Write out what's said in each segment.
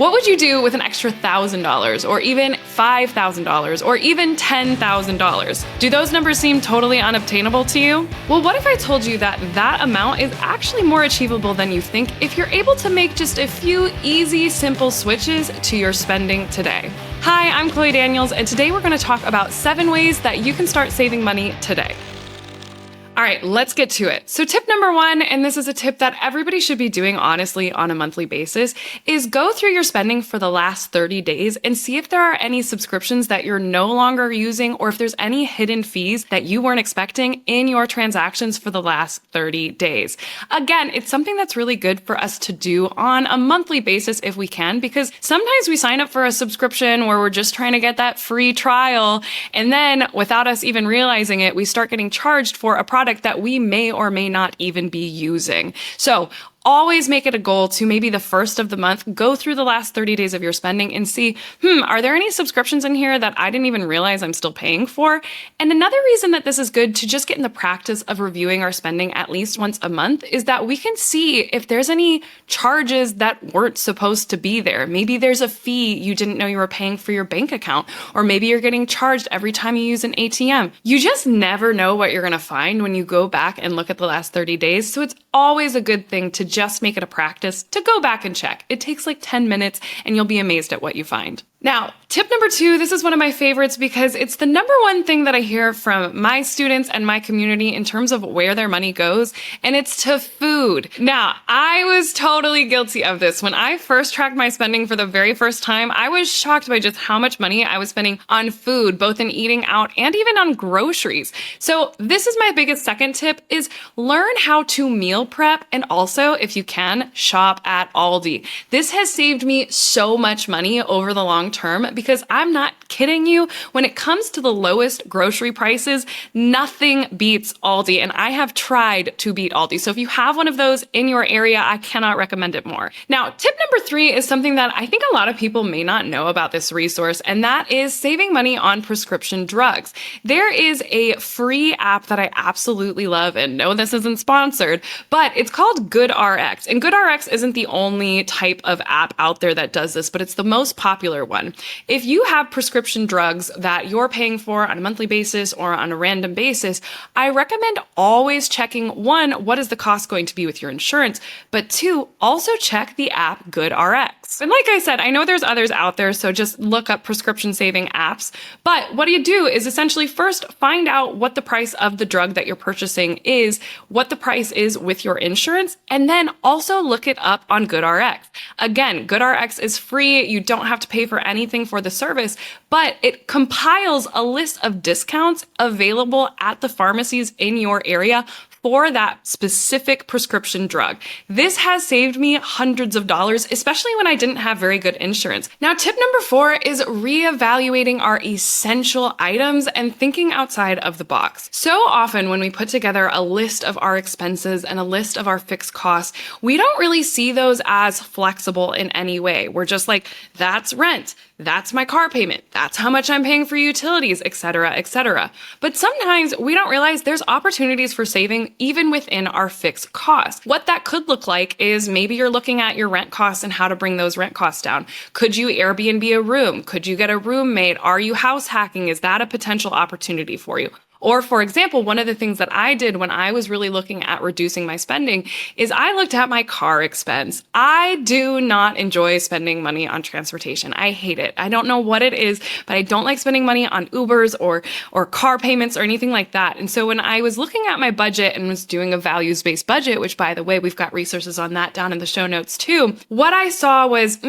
What would you do with an extra $1,000 or even $5,000 or even $10,000? Do those numbers seem totally unobtainable to you? Well, what if I told you that that amount is actually more achievable than you think if you're able to make just a few easy, simple switches to your spending today? Hi, I'm Chloé Daniels, and today we're going to talk about 7 ways that you can start saving money today. All right, let's get to it. So tip number 1, and this is a tip that everybody should be doing honestly on a monthly basis, is go through your spending for the last 30 days and see if there are any subscriptions that you're no longer using or if there's any hidden fees that you weren't expecting in your transactions for the last 30 days. Again, it's something that's really good for us to do on a monthly basis if we can, because sometimes we sign up for a subscription where we're just trying to get that free trial, and then without us even realizing it, we start getting charged for a product that we may or may not even be using. So always make it a goal to maybe the first of the month, go through the last 30 days of your spending and see, are there any subscriptions in here that I didn't even realize I'm still paying for? And another reason that this is good to just get in the practice of reviewing our spending at least once a month is that we can see if there's any charges that weren't supposed to be there. Maybe there's a fee you didn't know you were paying for your bank account, or maybe you're getting charged every time you use an ATM. You just never know what you're going to find when you go back and look at the last 30 days. So it's always a good thing to just make it a practice to go back and check. It takes like 10 minutes and you'll be amazed at what you find. Now, tip number 2, this is one of my favorites because it's the number one thing that I hear from my students and my community in terms of where their money goes, and it's to food. Now, I was totally guilty of this. When I first tracked my spending for the very first time, I was shocked by just how much money I was spending on food, both in eating out and even on groceries. So this is my biggest second tip, is learn how to meal prep, and also, if you can, shop at Aldi. This has saved me so much money over the long term because I'm not kidding you. When it comes to the lowest grocery prices, nothing beats Aldi, and I have tried to beat Aldi. So if you have one of those in your area, I cannot recommend it more. Now, tip number 3 is something that I think a lot of people may not know about this resource, and that is saving money on prescription drugs. There is a free app that I absolutely love, and no, this isn't sponsored, but it's called GoodRx. And GoodRx isn't the only type of app out there that does this, but it's the most popular one. If you have prescription drugs that you're paying for on a monthly basis or on a random basis, I recommend always checking, 1, what is the cost going to be with your insurance, but 2, also check the app GoodRx. And like I said, I know there's others out there, so just look up prescription saving apps. But what you do is essentially first find out what the price of the drug that you're purchasing is, what the price is with your insurance, and then also look it up on GoodRx. Again, GoodRx is free. You don't have to pay for anything for the service, but it compiles a list of discounts available at the pharmacies in your area for that specific prescription drug. This has saved me hundreds of dollars, especially when I didn't have very good insurance. Now, tip number 4 is reevaluating our essential items and thinking outside of the box. So often when we put together a list of our expenses and a list of our fixed costs, we don't really see those as flexible in any way. We're just like, that's rent, that's my car payment, that's how much I'm paying for utilities, etc., etc. But sometimes we don't realize there's opportunities for saving even within our fixed costs. What that could look like is maybe you're looking at your rent costs and how to bring those rent costs down. Could you Airbnb a room? Could you get a roommate? Are you house hacking? Is that a potential opportunity for you? Or for example, one of the things that I did when I was really looking at reducing my spending is I looked at my car expense. I do not enjoy spending money on transportation. I hate it. I don't know what it is, but I don't like spending money on Ubers or car payments or anything like that. And so when I was looking at my budget and was doing a values-based budget, which by the way, we've got resources on that down in the show notes too, what I saw was,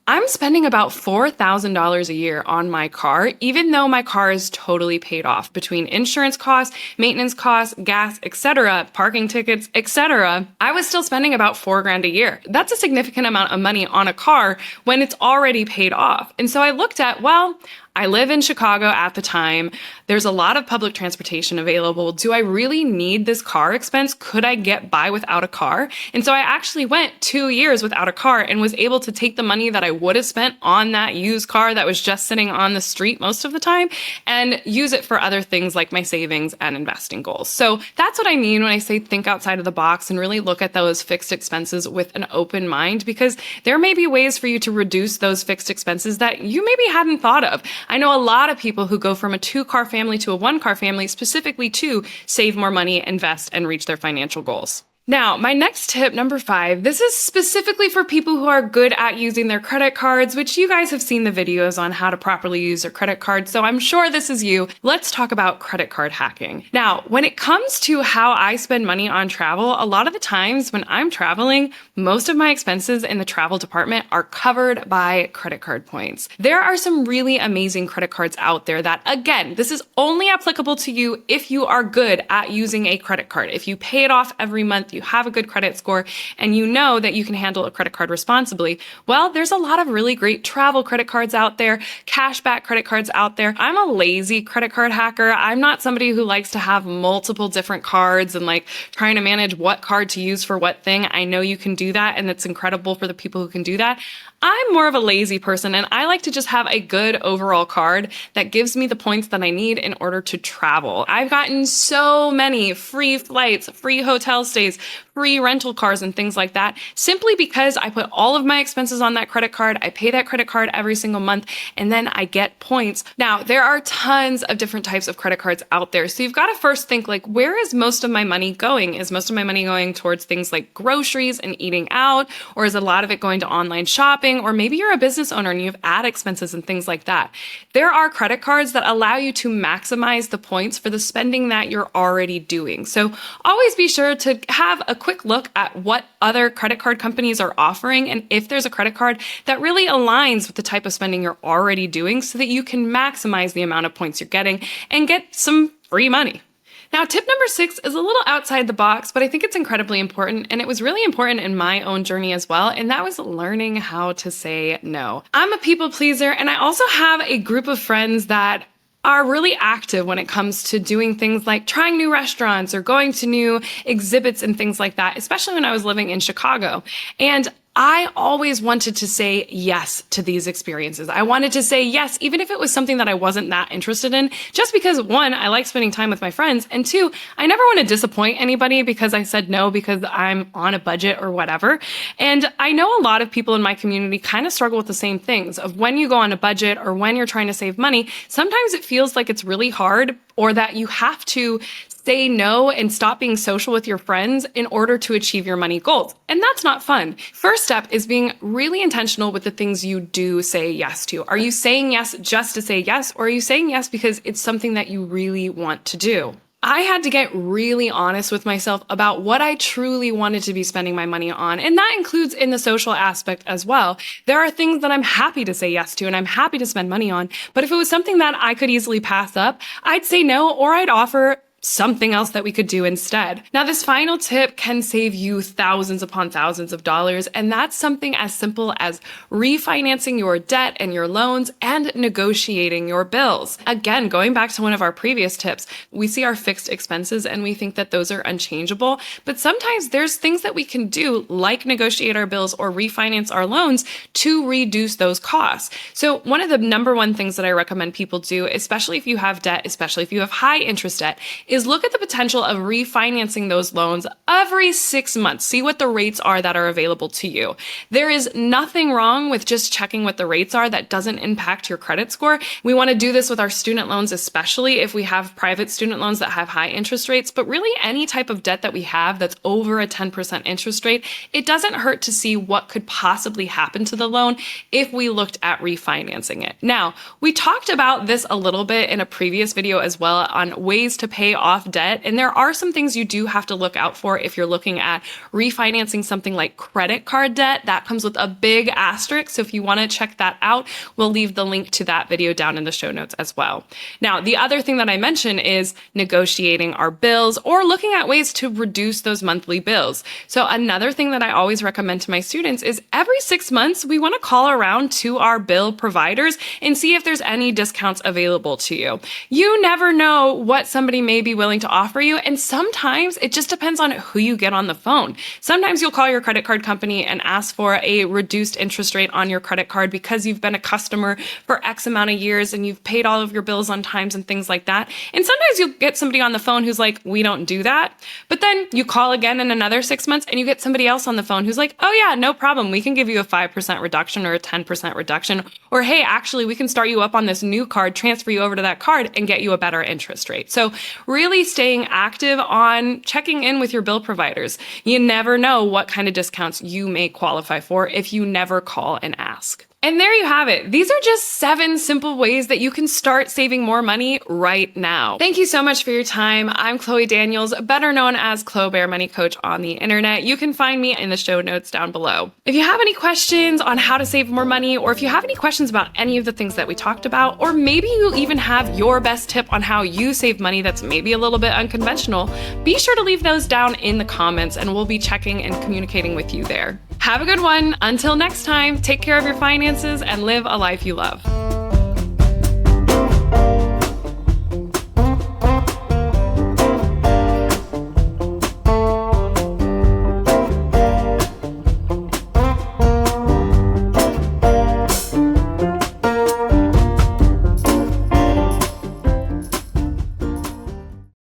I'm spending about $4,000 a year on my car, even though my car is totally paid off between insurance costs, maintenance costs, gas, etc., parking tickets, etc. I was still spending about $4,000 a year. That's a significant amount of money on a car when it's already paid off. And so I looked at, well, I live in Chicago at the time. There's a lot of public transportation available. Do I really need this car expense? Could I get by without a car? And so I actually went 2 years without a car and was able to take the money that I would have spent on that used car that was just sitting on the street most of the time and use it for other things like my savings and investing goals. So that's what I mean when I say think outside of the box and really look at those fixed expenses with an open mind, because there may be ways for you to reduce those fixed expenses that you maybe hadn't thought of. I know a lot of people who go from a 2-car family to a 1-car family specifically to save more money, invest, and reach their financial goals. Now, my next tip, number 5, this is specifically for people who are good at using their credit cards, which you guys have seen the videos on how to properly use your credit card, so I'm sure this is you. Let's talk about credit card hacking. Now, when it comes to how I spend money on travel, a lot of the times when I'm traveling, most of my expenses in the travel department are covered by credit card points. There are some really amazing credit cards out there that, again, this is only applicable to you if you are good at using a credit card. If you pay it off every month, you have a good credit score, and you know that you can handle a credit card responsibly, well, there's a lot of really great travel credit cards out there, cashback credit cards out there. I'm a lazy credit card hacker. I'm not somebody who likes to have multiple different cards and like trying to manage what card to use for what thing. I know you can do that, and it's incredible for the people who can do that. I'm more of a lazy person, and I like to just have a good overall card that gives me the points that I need in order to travel. I've gotten so many free flights, free hotel stays, free rental cars, and things like that simply because I put all of my expenses on that credit card. I pay that credit card every single month, and then I get points. Now, there are tons of different types of credit cards out there, so you've got to first think, like, where is most of my money going? Is most of my money going towards things like groceries and eating out, or is a lot of it going to online shopping? Or maybe you're a business owner and you have ad expenses and things like that. There are credit cards that allow you to maximize the points for the spending that you're already doing. So always be sure to have a quick look at what other credit card companies are offering, and if there's a credit card that really aligns with the type of spending you're already doing so that you can maximize the amount of points you're getting and get some free money. Now, tip number 6 is a little outside the box, but I think it's incredibly important, and it was really important in my own journey as well, and that was learning how to say no. I'm a people pleaser, and I also have a group of friends that are really active when it comes to doing things like trying new restaurants or going to new exhibits and things like that, especially when I was living in Chicago. And I always wanted to say yes to these experiences. I wanted to say yes, even if it was something that I wasn't that interested in, just because 1, I like spending time with my friends, and 2, I never want to disappoint anybody because I said no because I'm on a budget or whatever. And I know a lot of people in my community kind of struggle with the same things of when you go on a budget or when you're trying to save money, sometimes it feels like it's really hard or that you have to say no and stop being social with your friends in order to achieve your money goals. And that's not fun. First step is being really intentional with the things you do say yes to. Are you saying yes just to say yes, or are you saying yes because it's something that you really want to do? I had to get really honest with myself about what I truly wanted to be spending my money on, and that includes in the social aspect as well. There are things that I'm happy to say yes to and I'm happy to spend money on, but if it was something that I could easily pass up, I'd say no, or I'd offer something else that we could do instead. Now, this final tip can save you thousands upon thousands of dollars, and that's something as simple as refinancing your debt and your loans and negotiating your bills. Again, going back to one of our previous tips, we see our fixed expenses and we think that those are unchangeable, but sometimes there's things that we can do like negotiate our bills or refinance our loans to reduce those costs. So one of the number one things that I recommend people do, especially if you have debt, especially if you have high interest debt, is look at the potential of refinancing those loans every 6 months. See what the rates are that are available to you. There is nothing wrong with just checking what the rates are. That doesn't impact your credit score. We want to do this with our student loans, especially if we have private student loans that have high interest rates, but really any type of debt that we have that's over a 10% interest rate, it doesn't hurt to see what could possibly happen to the loan if we looked at refinancing it. Now, we talked about this a little bit in a previous video as well on ways to pay off debt. And there are some things you do have to look out for if you're looking at refinancing something like credit card debt. That comes with a big asterisk. So if you want to check that out, we'll leave the link to that video down in the show notes as well. Now, the other thing that I mentioned is negotiating our bills or looking at ways to reduce those monthly bills. So another thing that I always recommend to my students is every 6 months, we want to call around to our bill providers and see if there's any discounts available to you. You never know what somebody may be willing to offer you. And sometimes it just depends on who you get on the phone. Sometimes you'll call your credit card company and ask for a reduced interest rate on your credit card because you've been a customer for X amount of years and you've paid all of your bills on times and things like that. And sometimes you'll get somebody on the phone who's like, we don't do that. But then you call again in another 6 months and you get somebody else on the phone who's like, oh yeah, no problem. We can give you a 5% reduction or a 10% reduction. Or hey, actually, we can start you up on this new card, transfer you over to that card and get you a better interest rate. So really staying active on checking in with your bill providers. You never know what kind of discounts you may qualify for if you never call and ask. And there you have it. These are just 7 simple ways that you can start saving more money right now. Thank you so much for your time. I'm Chloé Daniels, better known as Clo Bare Money Coach on the internet. You can find me in the show notes down below. If you have any questions on how to save more money, or if you have any questions about any of the things that we talked about, or maybe you even have your best tip on how you save money that's maybe a little bit unconventional, be sure to leave those down in the comments and we'll be checking and communicating with you there. Have a good one. Until next time, take care of your finances and live a life you love.